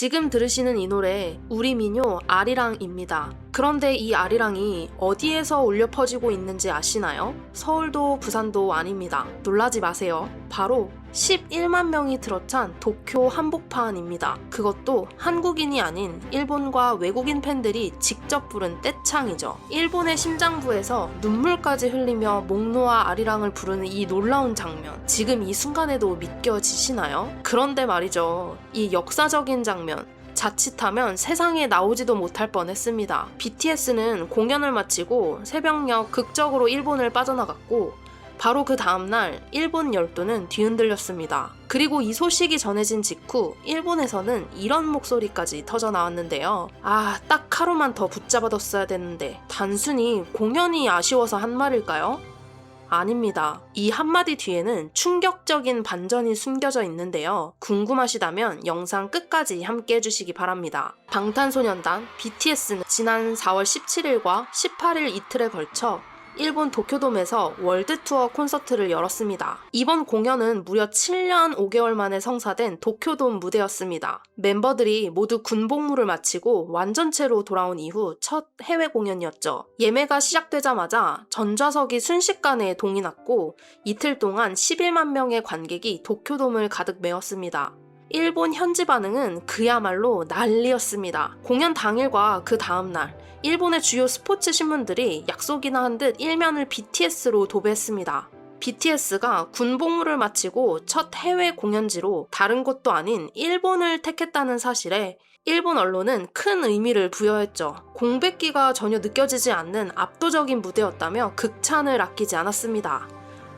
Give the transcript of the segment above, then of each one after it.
지금 들으시는 이 노래 우리 민요 아리랑입니다. 그런데 이 아리랑이 어디에서 울려 퍼지고 있는지 아시나요? 서울도 부산도 아닙니다. 놀라지 마세요. 바로 11만 명이 들어찬 도쿄 한복판입니다. 그것도 한국인이 아닌 일본과 외국인 팬들이 직접 부른 떼창이죠. 일본의 심장부에서 눈물까지 흘리며 목 놓아 아리랑을 부르는 이 놀라운 장면, 지금 이 순간에도 믿겨지시나요? 그런데 말이죠, 이 역사적인 장면, 자칫하면 세상에 나오지도 못할 뻔했습니다. BTS는 공연을 마치고 새벽녘 극적으로 일본을 빠져나갔고 바로 그 다음날 일본 열도는 뒤흔들렸습니다. 그리고 이 소식이 전해진 직후 일본에서는 이런 목소리까지 터져 나왔는데요. 딱 하루만 더 붙잡아뒀어야 됐는데 단순히 공연이 아쉬워서 한 말일까요? 아닙니다. 이 한마디 뒤에는 충격적인 반전이 숨겨져 있는데요. 궁금하시다면 영상 끝까지 함께 해주시기 바랍니다. 방탄소년단 BTS는 지난 4월 17일과 18일 이틀에 걸쳐 일본 도쿄돔에서 월드투어 콘서트를 열었습니다. 이번 공연은 무려 7년 5개월 만에 성사된 도쿄돔 무대였습니다. 멤버들이 모두 군복무를 마치고 완전체로 돌아온 이후 첫 해외 공연이었죠. 예매가 시작되자마자 전좌석이 순식간에 동이 났고 이틀 동안 11만 명의 관객이 도쿄돔을 가득 메웠습니다. 일본 현지 반응은 그야말로 난리였습니다. 공연 당일과 그 다음날 일본의 주요 스포츠 신문들이 약속이나 한 듯 일면을 BTS로 도배했습니다. BTS가 군복무를 마치고 첫 해외 공연지로 다른 곳도 아닌 일본을 택했다는 사실에 일본 언론은 큰 의미를 부여했죠. 공백기가 전혀 느껴지지 않는 압도적인 무대였다며 극찬을 아끼지 않았습니다.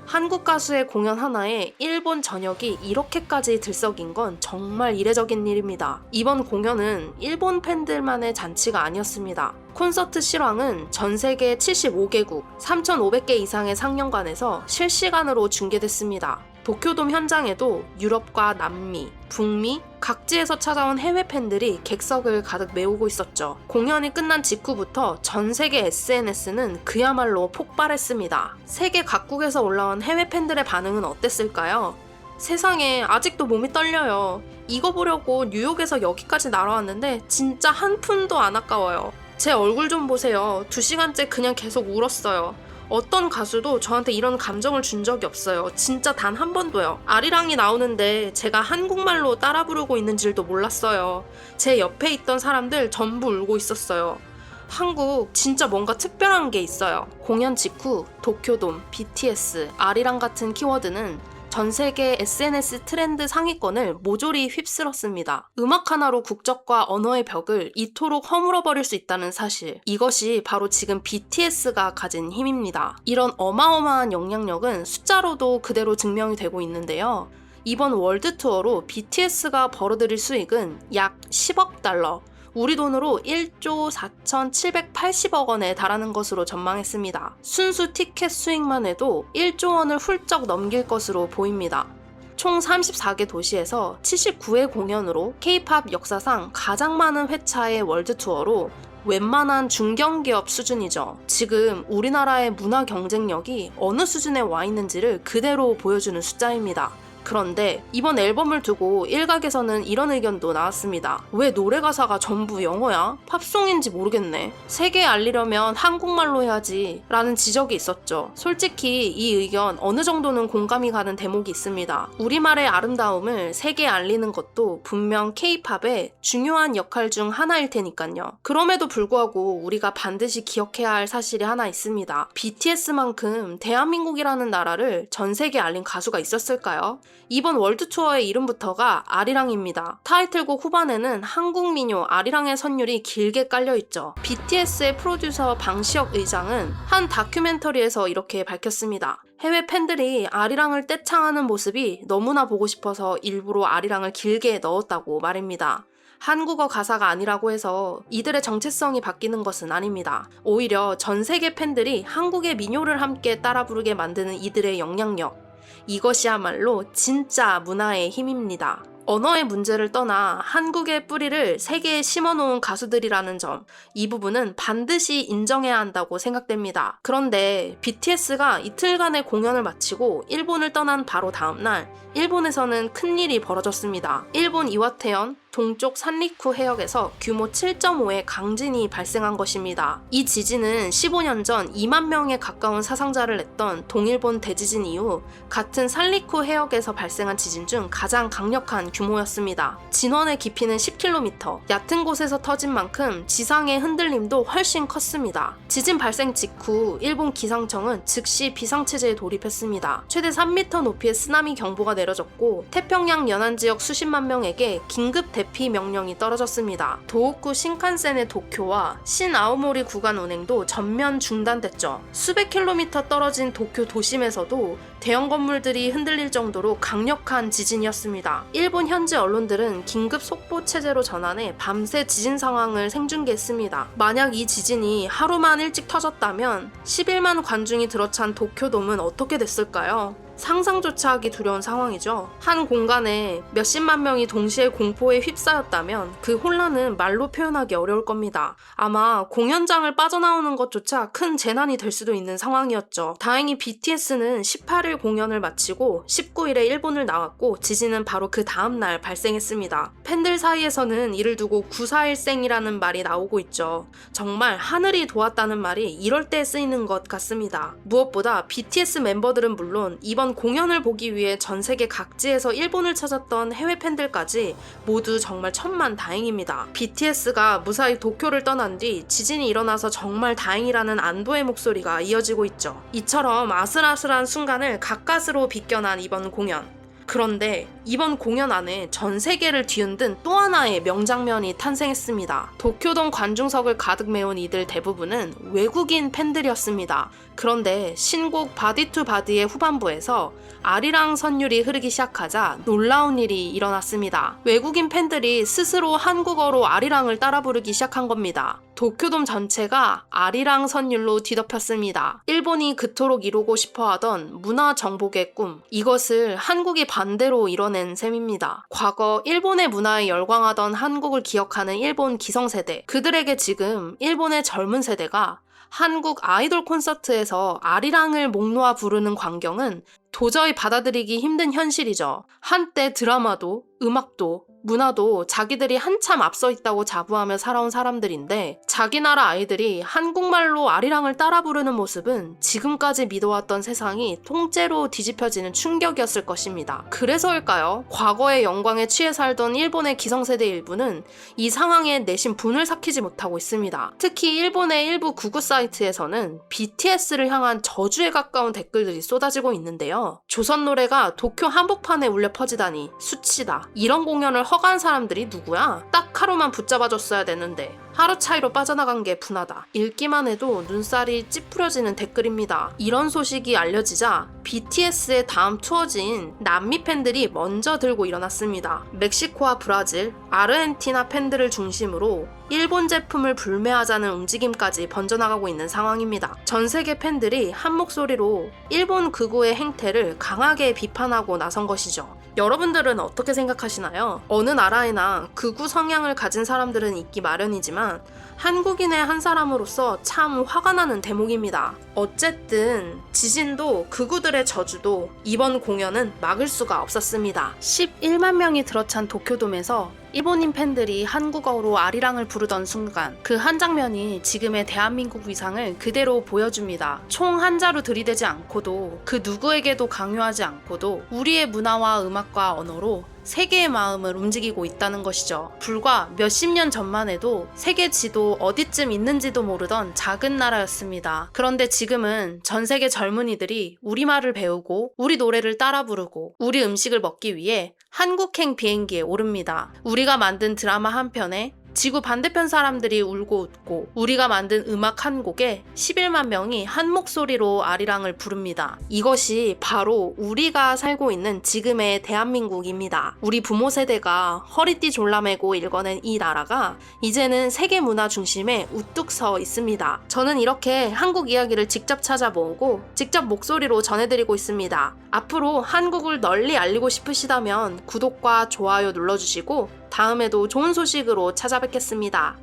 한국 가수의 공연 하나에 일본 전역이 이렇게까지 들썩인 건 정말 이례적인 일입니다. 이번 공연은 일본 팬들만의 잔치가 아니었습니다. 콘서트 실황은 전 세계 75개국 3,500개 이상의 상영관에서 실시간으로 중계됐습니다. 도쿄돔 현장에도 유럽과 남미, 북미, 각지에서 찾아온 해외 팬들이 객석을 가득 메우고 있었죠. 공연이 끝난 직후부터 전 세계 SNS는 그야말로 폭발했습니다. 세계 각국에서 올라온 해외 팬들의 반응은 어땠을까요? 세상에, 아직도 몸이 떨려요. 이거 보려고 뉴욕에서 여기까지 날아왔는데 진짜 한 푼도 안 아까워요. 제 얼굴 좀 보세요. 2시간째 그냥 계속 울었어요. 어떤 가수도 저한테 이런 감정을 준 적이 없어요. 진짜 단 한 번도요. 아리랑이 나오는데 제가 한국말로 따라 부르고 있는 줄도 몰랐어요. 제 옆에 있던 사람들 전부 울고 있었어요. 한국 진짜 뭔가 특별한 게 있어요. 공연 직후 도쿄돔, BTS, 아리랑 같은 키워드는 전 세계 SNS 트렌드 상위권을 모조리 휩쓸었습니다. 음악 하나로 국적과 언어의 벽을 이토록 허물어버릴 수 있다는 사실, 이것이 바로 지금 BTS가 가진 힘입니다. 이런 어마어마한 영향력은 숫자로도 그대로 증명이 되고 있는데요. 이번 월드 투어로 BTS가 벌어들일 수익은 약 10억 달러, 우리 돈으로 1조 4,780억 원에 달하는 것으로 전망했습니다. 순수 티켓 수익만 해도 1조 원을 훌쩍 넘길 것으로 보입니다. 총 34개 도시에서 79회 공연으로 K-POP 역사상 가장 많은 회차의 월드투어로 웬만한 중견기업 수준이죠. 지금 우리나라의 문화 경쟁력이 어느 수준에 와 있는지를 그대로 보여주는 숫자입니다. 그런데 이번 앨범을 두고 일각에서는 이런 의견도 나왔습니다. 왜 노래 가사가 전부 영어야? 팝송인지 모르겠네. 세계에 알리려면 한국말로 해야지 라는 지적이 있었죠. 솔직히 이 의견 어느 정도는 공감이 가는 대목이 있습니다. 우리말의 아름다움을 세계에 알리는 것도 분명 K-팝의 중요한 역할 중 하나일 테니까요. 그럼에도 불구하고 우리가 반드시 기억해야 할 사실이 하나 있습니다. BTS만큼 대한민국이라는 나라를 전 세계에 알린 가수가 있었을까요? 이번 월드투어의 이름부터가 아리랑입니다. 타이틀곡 후반에는 한국 민요 아리랑의 선율이 길게 깔려있죠. BTS의 프로듀서 방시혁 의장은 한 다큐멘터리에서 이렇게 밝혔습니다. 해외 팬들이 아리랑을 떼창하는 모습이 너무나 보고 싶어서 일부러 아리랑을 길게 넣었다고 말입니다. 한국어 가사가 아니라고 해서 이들의 정체성이 바뀌는 것은 아닙니다. 오히려 전 세계 팬들이 한국의 민요를 함께 따라 부르게 만드는 이들의 영향력, 이것이야말로 진짜 문화의 힘입니다. 언어의 문제를 떠나 한국의 뿌리를 세계에 심어놓은 가수들이라는 점, 이 부분은 반드시 인정해야 한다고 생각됩니다. 그런데 BTS가 이틀간의 공연을 마치고 일본을 떠난 바로 다음날 일본에서는 큰일이 벌어졌습니다. 일본 이와테현 동쪽 산리쿠 해역에서 규모 7.5의 강진이 발생한 것입니다. 이 지진은 15년 전 2만 명에 가까운 사상자를 냈던 동일본 대지진 이후 같은 산리쿠 해역에서 발생한 지진 중 가장 강력한 규모였습니다. 진원의 깊이는 10km, 얕은 곳에서 터진 만큼 지상의 흔들림도 훨씬 컸습니다. 지진 발생 직후 일본 기상청은 즉시 비상체제에 돌입했습니다. 최대 3m 높이의 쓰나미 경보가 내려졌고 태평양 연안 지역 수십만 명에게 긴급 대피 명령이 떨어졌습니다. 도호쿠 신칸센의 도쿄와 신아오모리 구간 운행도 전면 중단됐죠. 수백 킬로미터 떨어진 도쿄 도심에서도 대형 건물들이 흔들릴 정도로 강력한 지진이었습니다. 일본 현지 언론들은 긴급 속보 체제로 전환해 밤새 지진 상황을 생중계했습니다. 만약 이 지진이 하루만 일찍 터졌다면 11만 관중이 들어찬 도쿄돔은 어떻게 됐을까요? 상상조차 하기 두려운 상황이죠. 한 공간에 몇십만 명이 동시에 공포에 휩싸였다면 그 혼란은 말로 표현하기 어려울 겁니다. 아마 공연장을 빠져나오는 것조차 큰 재난이 될 수도 있는 상황이었죠. 다행히 BTS는 18일 공연을 마치고 19일에 일본을 나왔고 지진은 바로 그 다음날 발생했습니다. 팬들 사이에서는 이를 두고 구사일생이라는 말이 나오고 있죠. 정말 하늘이 도왔다는 말이 이럴 때 쓰이는 것 같습니다. 무엇보다 BTS 멤버들은 물론 이번 공연을 보기 위해 전 세계 각지에서 일본을 찾았던 해외 팬들까지 모두 정말 천만다행입니다. BTS가 무사히 도쿄를 떠난 뒤 지진이 일어나서 정말 다행이라는 안도의 목소리가 이어지고 있죠. 이처럼 아슬아슬한 순간을 가까스로 비껴난 이번 공연. 그런데 이번 공연 안에 전 세계를 뒤흔든 또 하나의 명장면이 탄생했습니다. 도쿄돔 관중석을 가득 메운 이들 대부분은 외국인 팬들이었습니다. 그런데 신곡 바디 투 바디의 후반부에서 아리랑 선율이 흐르기 시작하자 놀라운 일이 일어났습니다. 외국인 팬들이 스스로 한국어로 아리랑을 따라 부르기 시작한 겁니다. 도쿄돔 전체가 아리랑 선율로 뒤덮였습니다. 일본이 그토록 이루고 싶어하던 문화 정복의 꿈, 이것을 한국이 반대로 이뤄낸 셈입니다. 과거 일본의 문화에 열광하던 한국을 기억하는 일본 기성세대, 그들에게 지금 일본의 젊은 세대가 한국 아이돌 콘서트에서 아리랑을 목 놓아 부르는 광경은 도저히 받아들이기 힘든 현실이죠. 한때 드라마도 음악도 문화도 자기들이 한참 앞서 있다고 자부하며 살아온 사람들인데 자기 나라 아이들이 한국말로 아리랑을 따라 부르는 모습은 지금까지 믿어왔던 세상이 통째로 뒤집혀지는 충격이었을 것입니다. 그래서일까요? 과거의 영광에 취해 살던 일본의 기성세대 일부는 이 상황에 내심 분을 삭히지 못하고 있습니다. 특히 일본의 일부 구구 사이트에서는 BTS를 향한 저주에 가까운 댓글들이 쏟아지고 있는데요. 조선 노래가 도쿄 한복판에 울려 퍼지다니 수치다. 이런 공연을 허가한 사람들이 누구야? 딱 하루만 붙잡아줬어야 되는데 하루 차이로 빠져나간 게 분하다. 읽기만 해도 눈살이 찌푸려지는 댓글입니다. 이런 소식이 알려지자 BTS의 다음 투어지인 남미 팬들이 먼저 들고 일어났습니다. 멕시코와 브라질, 아르헨티나 팬들을 중심으로 일본 제품을 불매하자는 움직임까지 번져나가고 있는 상황입니다. 전 세계 팬들이 한 목소리로 일본 극우의 행태를 강하게 비판하고 나선 것이죠. 여러분들은 어떻게 생각하시나요? 어느 나라에나 극우 성향을 가진 사람들은 있기 마련이지만 한국인의 한 사람으로서 참 화가 나는 대목입니다. 어쨌든 지진도 극우들의 저주도 이번 공연은 막을 수가 없었습니다. 11만 명이 들어찬 도쿄돔에서 일본인 팬들이 한국어로 아리랑을 부르던 순간 그 한 장면이 지금의 대한민국 위상을 그대로 보여줍니다. 총 한 자루 들이대지 않고도 그 누구에게도 강요하지 않고도 우리의 문화와 음악과 언어로 세계의 마음을 움직이고 있다는 것이죠. 불과 몇십 년 전만 해도 세계 지도 어디쯤 있는지도 모르던 작은 나라였습니다. 그런데 지금은 전 세계 젊은이들이 우리말을 배우고 우리 노래를 따라 부르고 우리 음식을 먹기 위해 한국행 비행기에 오릅니다. 우리가 만든 드라마 한 편에 지구 반대편 사람들이 울고 웃고 우리가 만든 음악 한 곡에 11만 명이 한 목소리로 아리랑을 부릅니다. 이것이 바로 우리가 살고 있는 지금의 대한민국입니다. 우리 부모 세대가 허리띠 졸라매고 일궈낸 이 나라가 이제는 세계 문화 중심에 우뚝 서 있습니다. 저는 이렇게 한국 이야기를 직접 찾아보고 직접 목소리로 전해드리고 있습니다. 앞으로 한국을 널리 알리고 싶으시다면 구독과 좋아요 눌러주시고 다음에도 좋은 소식으로 찾아뵙겠습니다.